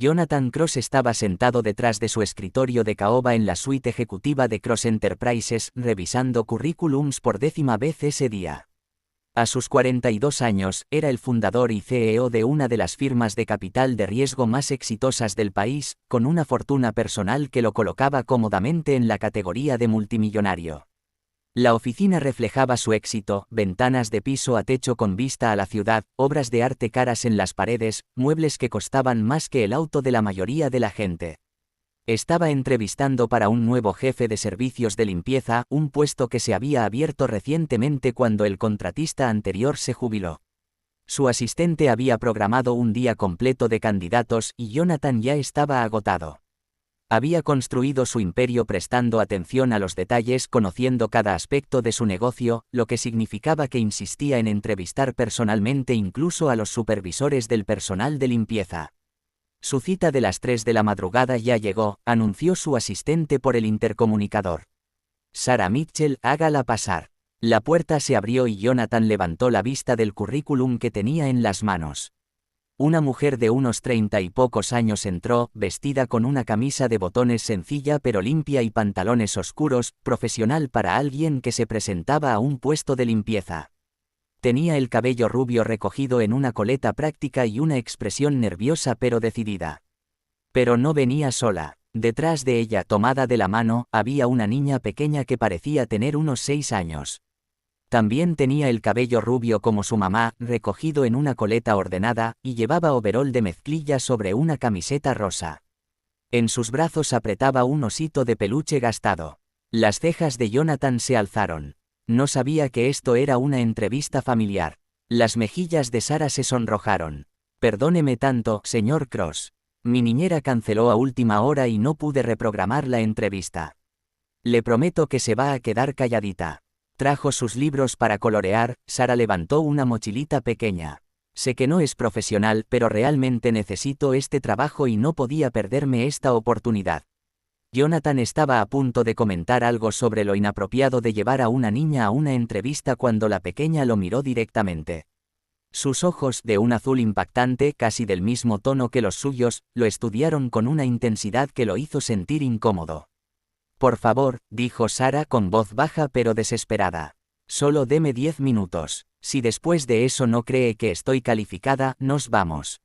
Jonathan Cross estaba sentado detrás de su escritorio de caoba en la suite ejecutiva de Cross Enterprises, revisando currículums por 10ª vez ese día. A sus 42 años, era el fundador y CEO de una de las firmas de capital de riesgo más exitosas del país, con una fortuna personal que lo colocaba cómodamente en la categoría de multimillonario. La oficina reflejaba su éxito: ventanas de piso a techo con vista a la ciudad, obras de arte caras en las paredes, muebles que costaban más que el auto de la mayoría de la gente. Estaba entrevistando para un nuevo jefe de servicios de limpieza, un puesto que se había abierto recientemente cuando el contratista anterior se jubiló. Su asistente había programado un día completo de candidatos y Jonathan ya estaba agotado. Había construido su imperio prestando atención a los detalles, conociendo cada aspecto de su negocio, lo que significaba que insistía en entrevistar personalmente incluso a los supervisores del personal de limpieza. Su cita de las 3 de la madrugada ya llegó, anunció su asistente por el intercomunicador. Sarah Mitchell, hágala pasar. La puerta se abrió y Jonathan levantó la vista del currículum que tenía en las manos. Una mujer de unos 30 y pocos años entró, vestida con una camisa de botones sencilla pero limpia y pantalones oscuros, profesional para alguien que se presentaba a un puesto de limpieza. Tenía el cabello rubio recogido en una coleta práctica y una expresión nerviosa pero decidida. Pero no venía sola. Detrás de ella, tomada de la mano, había una niña pequeña que parecía tener unos 6 años. También tenía el cabello rubio como su mamá, recogido en una coleta ordenada, y llevaba overol de mezclilla sobre una camiseta rosa. En sus brazos apretaba un osito de peluche gastado. Las cejas de Jonathan se alzaron. No sabía que esto era una entrevista familiar. Las mejillas de Sarah se sonrojaron. Perdóneme tanto, señor Cross. Mi niñera canceló a última hora y no pude reprogramar la entrevista. Le prometo que se va a quedar calladita. Trajo sus libros para colorear. Sarah levantó una mochilita pequeña. Sé que no es profesional, pero realmente necesito este trabajo y no podía perderme esta oportunidad. Jonathan estaba a punto de comentar algo sobre lo inapropiado de llevar a una niña a una entrevista cuando la pequeña lo miró directamente. Sus ojos, de un azul impactante, casi del mismo tono que los suyos, lo estudiaron con una intensidad que lo hizo sentir incómodo. Por favor, dijo Sarah con voz baja pero desesperada. Solo deme 10 minutos. Si después de eso no cree que estoy calificada, nos vamos.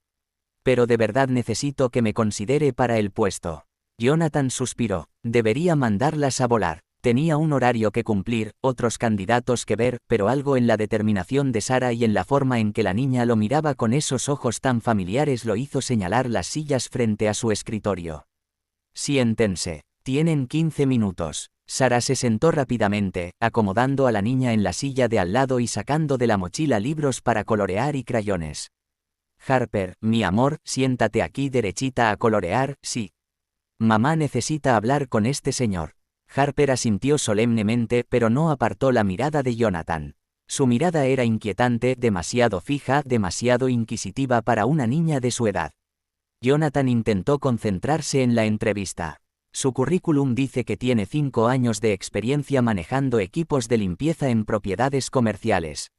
Pero de verdad necesito que me considere para el puesto. Jonathan suspiró. Debería mandarlas a volar. Tenía un horario que cumplir, otros candidatos que ver, pero algo en la determinación de Sarah y en la forma en que la niña lo miraba con esos ojos tan familiares lo hizo señalar las sillas frente a su escritorio. Siéntense. Tienen 15 minutos. Sarah se sentó rápidamente, acomodando a la niña en la silla de al lado y sacando de la mochila libros para colorear y crayones. Harper, mi amor, siéntate aquí derechita a colorear, sí. Mamá necesita hablar con este señor. Harper asintió solemnemente, pero no apartó la mirada de Jonathan. Su mirada era inquietante, demasiado fija, demasiado inquisitiva para una niña de su edad. Jonathan intentó concentrarse en la entrevista. Su currículum dice que tiene 5 años de experiencia manejando equipos de limpieza en propiedades comerciales.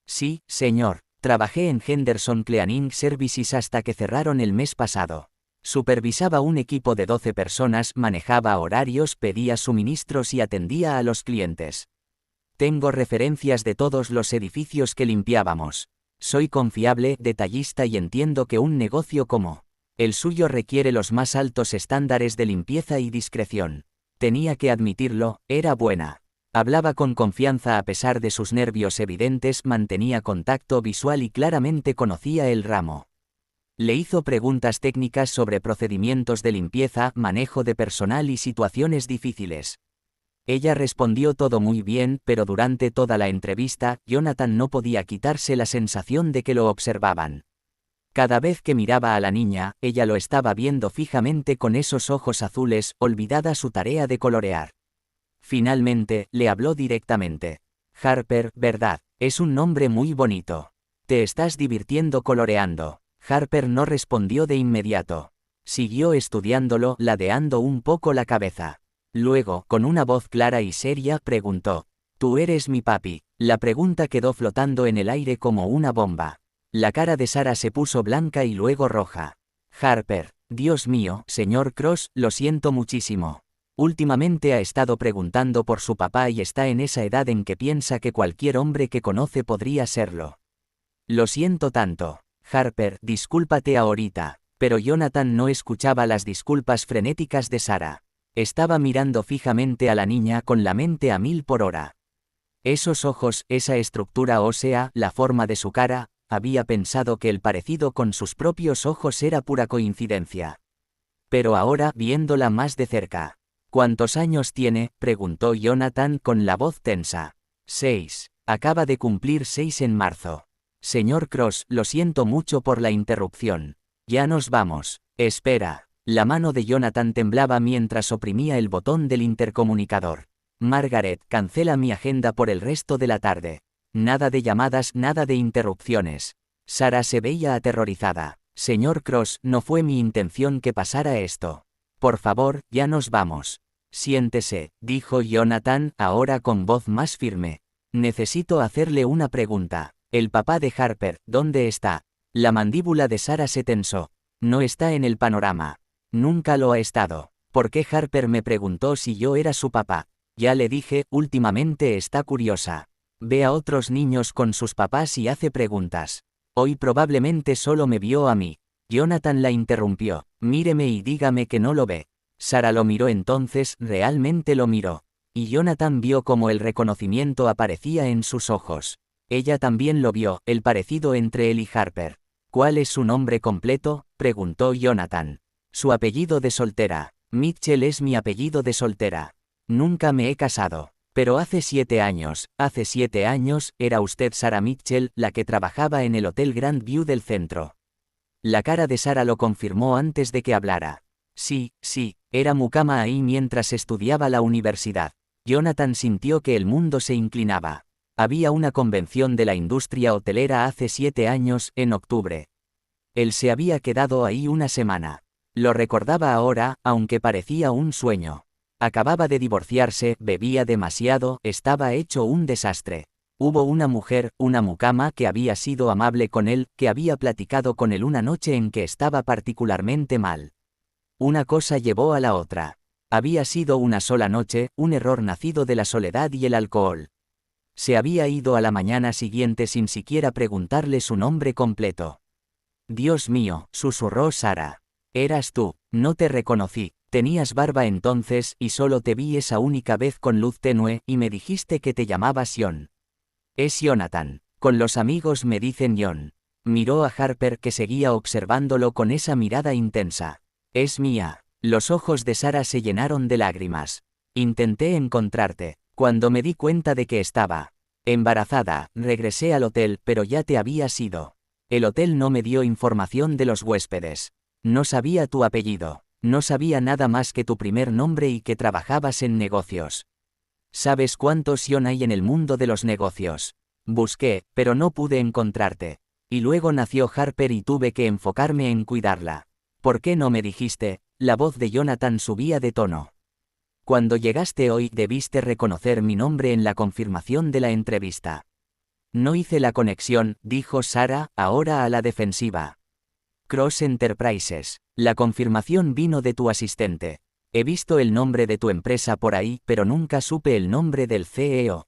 Sí, señor. Trabajé en Henderson Cleaning Services hasta que cerraron el mes pasado. Supervisaba un equipo de 12 personas, manejaba horarios, pedía suministros y atendía a los clientes. Tengo referencias de todos los edificios que limpiábamos. Soy confiable, detallista y entiendo que un negocio como el suyo requiere los más altos estándares de limpieza y discreción. Tenía que admitirlo, era buena. Hablaba con confianza a pesar de sus nervios evidentes, mantenía contacto visual y claramente conocía el ramo. Le hizo preguntas técnicas sobre procedimientos de limpieza, manejo de personal y situaciones difíciles. Ella respondió todo muy bien, pero durante toda la entrevista, Jonathan no podía quitarse la sensación de que lo observaban. Cada vez que miraba a la niña, ella lo estaba viendo fijamente con esos ojos azules, olvidada su tarea de colorear. Finalmente, le habló directamente. Harper, ¿verdad? Es un nombre muy bonito. ¿Te estás divirtiendo coloreando? Harper no respondió de inmediato. Siguió estudiándolo, ladeando un poco la cabeza. Luego, con una voz clara y seria, preguntó. ¿Tú eres mi papi? La pregunta quedó flotando en el aire como una bomba. La cara de Sarah se puso blanca y luego roja. Harper, Dios mío, señor Cross, lo siento muchísimo. Últimamente ha estado preguntando por su papá y está en esa edad en que piensa que cualquier hombre que conoce podría serlo. Lo siento tanto. Harper, discúlpate ahorita. Pero Jonathan no escuchaba las disculpas frenéticas de Sarah. Estaba mirando fijamente a la niña con la mente a 1000 por hora. Esos ojos, esa estructura ósea, la forma de su cara, había pensado que el parecido con sus propios ojos era pura coincidencia. Pero ahora, viéndola más de cerca. ¿Cuántos años tiene?, preguntó Jonathan con la voz tensa. 6. Acaba de cumplir 6 en marzo. Señor Cross, lo siento mucho por la interrupción. Ya nos vamos. Espera. La mano de Jonathan temblaba mientras oprimía el botón del intercomunicador. Margaret, cancela mi agenda por el resto de la tarde. Nada de llamadas, nada de interrupciones. Sarah se veía aterrorizada. Señor Cross, no fue mi intención que pasara esto. Por favor, ya nos vamos. Siéntese, dijo Jonathan, ahora con voz más firme. Necesito hacerle una pregunta. El papá de Harper, ¿dónde está? La mandíbula de Sarah se tensó. No está en el panorama. Nunca lo ha estado. ¿Por qué Harper me preguntó si yo era su papá? Ya le dije, últimamente está curiosa. Ve a otros niños con sus papás y hace preguntas. Hoy probablemente solo me vio a mí. Jonathan la interrumpió. Míreme y dígame que no lo ve. Sarah lo miró entonces, realmente lo miró. Y Jonathan vio cómo el reconocimiento aparecía en sus ojos. Ella también lo vio, el parecido entre él y Harper. ¿Cuál es su nombre completo?, preguntó Jonathan. Su apellido de soltera. Mitchell es mi apellido de soltera. Nunca me he casado. Pero hace 7 años, era usted Sarah Mitchell, la que trabajaba en el Hotel Grand View del centro. La cara de Sarah lo confirmó antes de que hablara. Sí, era mucama ahí mientras estudiaba la universidad. Jonathan sintió que el mundo se inclinaba. Había una convención de la industria hotelera hace 7 años, en octubre. Él se había quedado ahí una semana. Lo recordaba ahora, aunque parecía un sueño. Acababa de divorciarse, bebía demasiado, estaba hecho un desastre. Hubo una mujer, una mucama que había sido amable con él, que había platicado con él una noche en que estaba particularmente mal. Una cosa llevó a la otra. Había sido una sola noche, un error nacido de la soledad y el alcohol. Se había ido a la mañana siguiente sin siquiera preguntarle su nombre completo. Dios mío, susurró Sarah. Eras tú, no te reconocí. Tenías barba entonces y solo te vi esa única vez con luz tenue y me dijiste que te llamabas Jon. Es Jonathan. Con los amigos me dicen Jon. Miró a Harper que seguía observándolo con esa mirada intensa. Es mía. Los ojos de Sarah se llenaron de lágrimas. Intenté encontrarte. Cuando me di cuenta de que estaba embarazada, regresé al hotel, pero ya te habías ido. El hotel no me dio información de los huéspedes. No sabía tu apellido. No sabía nada más que tu primer nombre y que trabajabas en negocios. ¿Sabes cuántos Jon hay en el mundo de los negocios? Busqué, pero no pude encontrarte. Y luego nació Harper y tuve que enfocarme en cuidarla. ¿Por qué no me dijiste? La voz de Jonathan subía de tono. Cuando llegaste hoy debiste reconocer mi nombre en la confirmación de la entrevista. No hice la conexión, dijo Sarah, ahora a la defensiva. Cross Enterprises. La confirmación vino de tu asistente. He visto el nombre de tu empresa por ahí, pero nunca supe el nombre del CEO.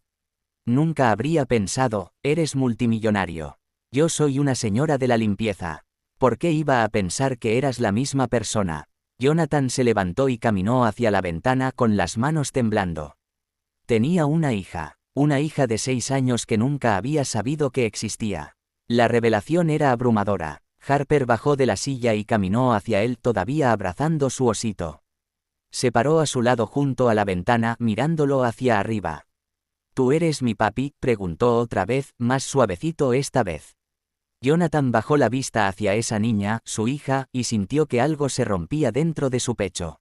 Nunca habría pensado, eres multimillonario. Yo soy una señora de la limpieza. ¿Por qué iba a pensar que eras la misma persona? Jonathan se levantó y caminó hacia la ventana con las manos temblando. Tenía una hija de 6 años que nunca había sabido que existía. La revelación era abrumadora. Harper bajó de la silla y caminó hacia él todavía abrazando su osito. Se paró a su lado junto a la ventana mirándolo hacia arriba. ¿Tú eres mi papi?, preguntó otra vez, más suavecito esta vez. Jonathan bajó la vista hacia esa niña, su hija, y sintió que algo se rompía dentro de su pecho.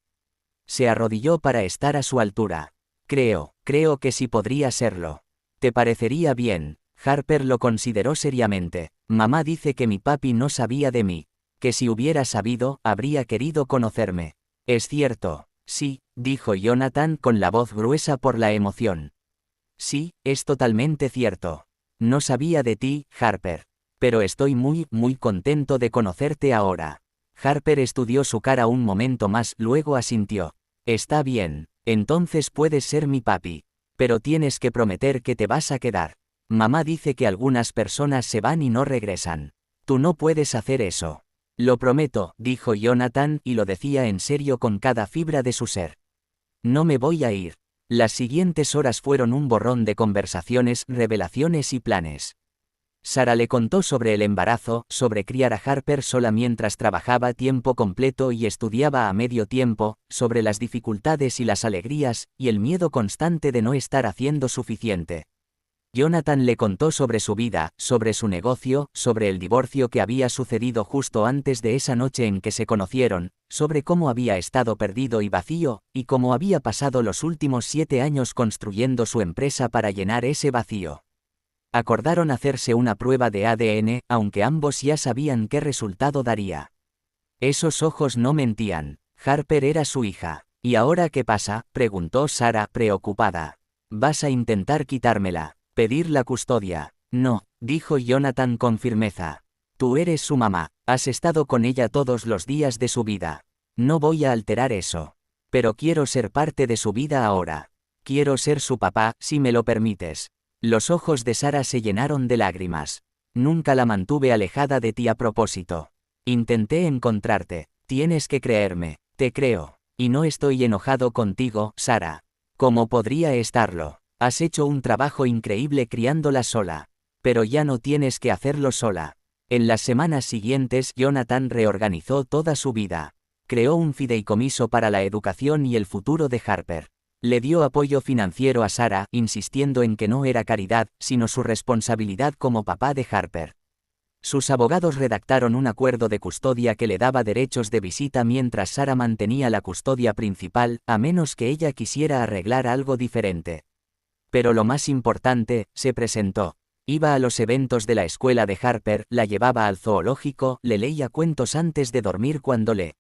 Se arrodilló para estar a su altura. Creo que sí podría serlo. ¿Te parecería bien? Harper lo consideró seriamente. Mamá dice que mi papi no sabía de mí. Que si hubiera sabido, habría querido conocerme. ¿Es cierto? Sí, dijo Jonathan con la voz gruesa por la emoción. Sí, es totalmente cierto. No sabía de ti, Harper. Pero estoy muy contento de conocerte ahora. Harper estudió su cara un momento más, luego asintió. Está bien, entonces puedes ser mi papi. Pero tienes que prometer que te vas a quedar. Mamá dice que algunas personas se van y no regresan. Tú no puedes hacer eso. Lo prometo, dijo Jonathan, y lo decía en serio con cada fibra de su ser. No me voy a ir. Las siguientes horas fueron un borrón de conversaciones, revelaciones y planes. Sarah le contó sobre el embarazo, sobre criar a Harper sola mientras trabajaba tiempo completo y estudiaba a medio tiempo, sobre las dificultades y las alegrías, y el miedo constante de no estar haciendo suficiente. Jonathan le contó sobre su vida, sobre su negocio, sobre el divorcio que había sucedido justo antes de esa noche en que se conocieron, sobre cómo había estado perdido y vacío, y cómo había pasado los últimos 7 años construyendo su empresa para llenar ese vacío. Acordaron hacerse una prueba de ADN, aunque ambos ya sabían qué resultado daría. Esos ojos no mentían. Harper era su hija. ¿Y ahora qué pasa?, preguntó Sarah, preocupada. ¿Vas a intentar quitármela? ¿Pedir la custodia? No, dijo Jonathan con firmeza. Tú eres su mamá, has estado con ella todos los días de su vida. No voy a alterar eso. Pero quiero ser parte de su vida ahora. Quiero ser su papá, si me lo permites. Los ojos de Sarah se llenaron de lágrimas. Nunca la mantuve alejada de ti a propósito. Intenté encontrarte. Tienes que creerme. Te creo. Y no estoy enojado contigo, Sarah. ¿Cómo podría estarlo? Has hecho un trabajo increíble criándola sola. Pero ya no tienes que hacerlo sola. En las semanas siguientes, Jonathan reorganizó toda su vida. Creó un fideicomiso para la educación y el futuro de Harper. Le dio apoyo financiero a Sarah, insistiendo en que no era caridad, sino su responsabilidad como papá de Harper. Sus abogados redactaron un acuerdo de custodia que le daba derechos de visita mientras Sarah mantenía la custodia principal, a menos que ella quisiera arreglar algo diferente. Pero lo más importante, se presentó. Iba a los eventos de la escuela de Harper, la llevaba al zoológico, le leía cuentos antes de dormir cuando le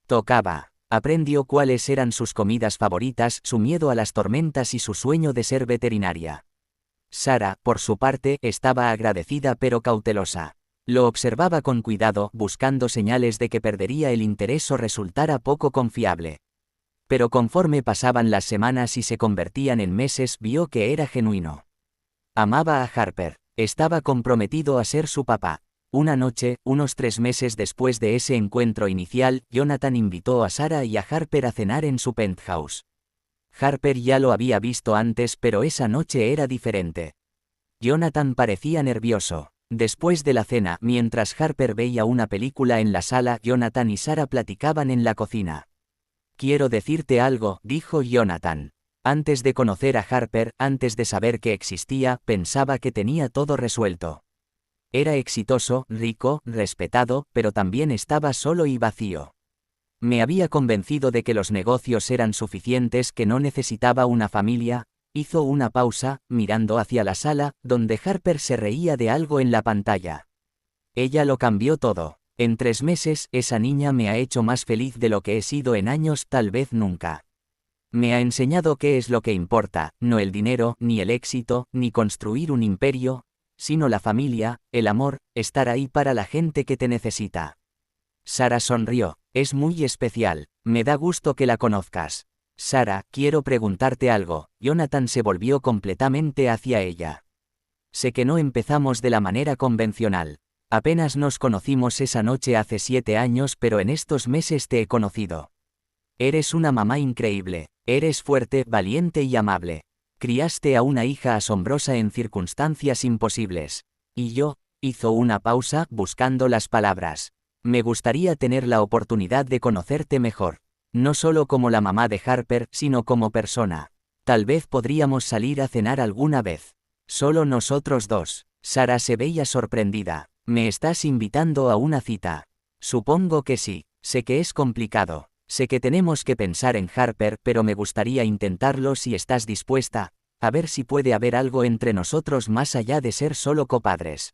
tocaba. Aprendió cuáles eran sus comidas favoritas, su miedo a las tormentas y su sueño de ser veterinaria. Sarah, por su parte, estaba agradecida pero cautelosa. Lo observaba con cuidado, buscando señales de que perdería el interés o resultara poco confiable. Pero conforme pasaban las semanas y se convertían en meses, vio que era genuino. Amaba a Harper. Estaba comprometido a ser su papá. Una noche, unos 3 meses después de ese encuentro inicial, Jonathan invitó a Sarah y a Harper a cenar en su penthouse. Harper ya lo había visto antes, pero esa noche era diferente. Jonathan parecía nervioso. Después de la cena, mientras Harper veía una película en la sala, Jonathan y Sarah platicaban en la cocina. Quiero decirte algo, dijo Jonathan. Antes de conocer a Harper, antes de saber que existía, pensaba que tenía todo resuelto. Era exitoso, rico, respetado, pero también estaba solo y vacío. Me había convencido de que los negocios eran suficientes, que no necesitaba una familia. Hizo una pausa, mirando hacia la sala, donde Harper se reía de algo en la pantalla. Ella lo cambió todo. En 3 meses, esa niña me ha hecho más feliz de lo que he sido en años, tal vez nunca. Me ha enseñado qué es lo que importa, no el dinero, ni el éxito, ni construir un imperio, sino la familia, el amor, estar ahí para la gente que te necesita. Sarah sonrió. Es muy especial. Me da gusto que la conozcas. Sarah, quiero preguntarte algo. Jonathan se volvió completamente hacia ella. Sé que no empezamos de la manera convencional. Apenas nos conocimos esa noche hace 7 años, pero en estos meses te he conocido. Eres una mamá increíble. Eres fuerte, valiente y amable. Criaste a una hija asombrosa en circunstancias imposibles. Y yo, hizo una pausa, buscando las palabras. Me gustaría tener la oportunidad de conocerte mejor. No solo como la mamá de Harper, sino como persona. Tal vez podríamos salir a cenar alguna vez. Solo nosotros dos. Sarah se veía sorprendida. ¿Me estás invitando a una cita? Supongo que sí. Sé que es complicado. Sé que tenemos que pensar en Harper, pero me gustaría intentarlo si estás dispuesta, a ver si puede haber algo entre nosotros más allá de ser solo copadres.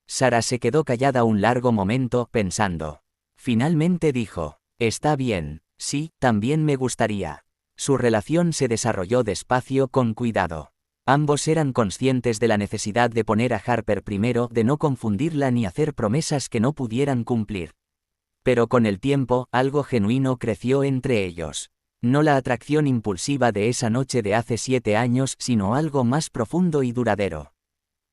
Sarah se quedó callada un largo momento, pensando. Finalmente dijo, está bien, sí, también me gustaría. Su relación se desarrolló despacio, con cuidado. Ambos eran conscientes de la necesidad de poner a Harper primero, de no confundirla ni hacer promesas que no pudieran cumplir. Pero con el tiempo, algo genuino creció entre ellos. No la atracción impulsiva de esa noche de hace 7 años, sino algo más profundo y duradero.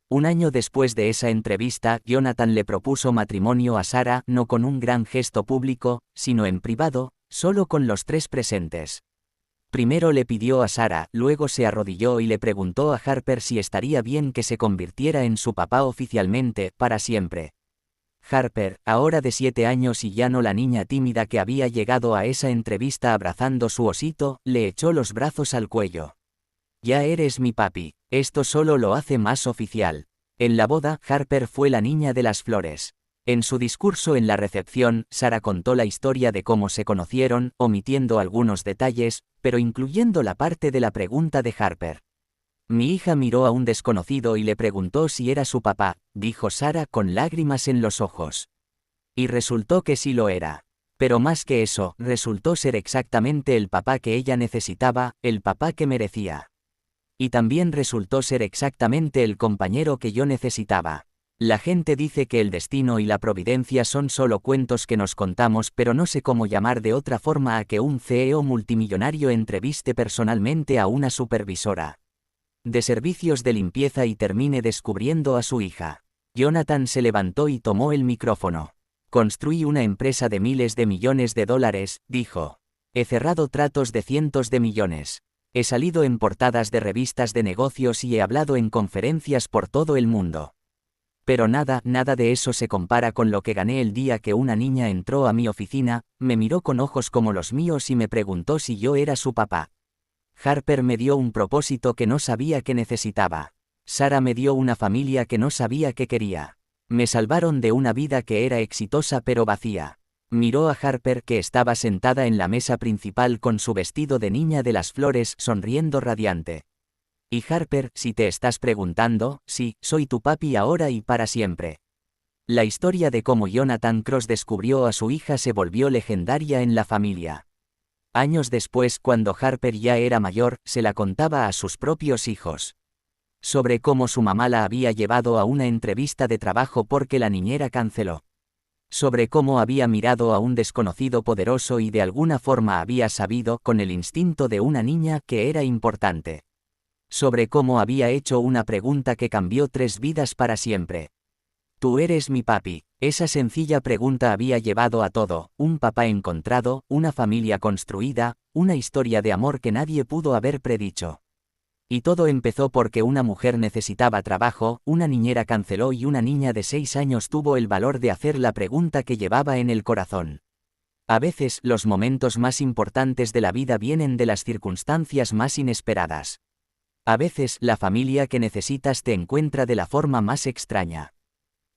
Un año después de esa entrevista, Jonathan le propuso matrimonio a Sarah, no con un gran gesto público, sino en privado, solo con los 3 presentes. Primero le pidió a Sarah, luego se arrodilló y le preguntó a Harper si estaría bien que se convirtiera en su papá oficialmente, para siempre. Harper, ahora de 7 años y ya no la niña tímida que había llegado a esa entrevista abrazando su osito, le echó los brazos al cuello. Ya eres mi papi, esto solo lo hace más oficial. En la boda, Harper fue la niña de las flores. En su discurso en la recepción, Sarah contó la historia de cómo se conocieron, omitiendo algunos detalles, pero incluyendo la parte de la pregunta de Harper. Mi hija miró a un desconocido y le preguntó si era su papá, dijo Sarah con lágrimas en los ojos. Y resultó que sí lo era. Pero más que eso, resultó ser exactamente el papá que ella necesitaba, el papá que merecía. Y también resultó ser exactamente el compañero que yo necesitaba. La gente dice que el destino y la providencia son solo cuentos que nos contamos, pero no sé cómo llamar de otra forma a que un CEO multimillonario entreviste personalmente a una supervisora de servicios de limpieza y termine descubriendo a su hija. Jonathan se levantó y tomó el micrófono. Construí una empresa de miles de millones de dólares, dijo. He cerrado tratos de cientos de millones. He salido en portadas de revistas de negocios y he hablado en conferencias por todo el mundo. Pero nada de eso se compara con lo que gané el día que una niña entró a mi oficina, me miró con ojos como los míos y me preguntó si yo era su papá. Harper me dio un propósito que no sabía que necesitaba. Sarah me dio una familia que no sabía que quería. Me salvaron de una vida que era exitosa pero vacía. Miró a Harper que estaba sentada en la mesa principal con su vestido de niña de las flores sonriendo radiante. Y Harper, si te estás preguntando, sí, soy tu papi ahora y para siempre. La historia de cómo Jonathan Cross descubrió a su hija se volvió legendaria en la familia. Años después, cuando Harper ya era mayor, se la contaba a sus propios hijos. Sobre cómo su mamá la había llevado a una entrevista de trabajo porque la niñera canceló. Sobre cómo había mirado a un desconocido poderoso y de alguna forma había sabido, con el instinto de una niña, que era importante. Sobre cómo había hecho una pregunta que cambió 3 vidas para siempre. Tú eres mi papi. Esa sencilla pregunta había llevado a todo, un papá encontrado, una familia construida, una historia de amor que nadie pudo haber predicho. Y todo empezó porque una mujer necesitaba trabajo, una niñera canceló y una niña de 6 años tuvo el valor de hacer la pregunta que llevaba en el corazón. A veces, los momentos más importantes de la vida vienen de las circunstancias más inesperadas. A veces, la familia que necesitas te encuentra de la forma más extraña.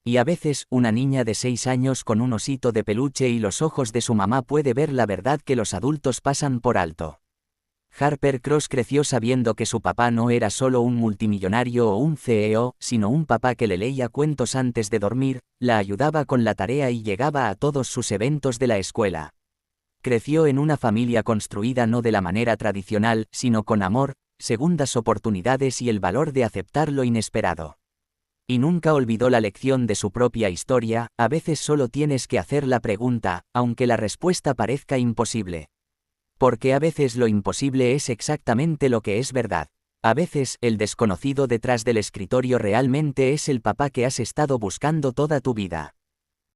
Y a veces, una niña de 6 años con un osito de peluche y los ojos de su mamá puede ver la verdad que los adultos pasan por alto. Harper Cross creció sabiendo que su papá no era solo un multimillonario o un CEO, sino un papá que le leía cuentos antes de dormir, la ayudaba con la tarea y llegaba a todos sus eventos de la escuela. Creció en una familia construida no de la manera tradicional, sino con amor, segundas oportunidades y el valor de aceptar lo inesperado. Y nunca olvidó la lección de su propia historia, a veces solo tienes que hacer la pregunta, aunque la respuesta parezca imposible. Porque a veces lo imposible es exactamente lo que es verdad. A veces, el desconocido detrás del escritorio realmente es el papá que has estado buscando toda tu vida.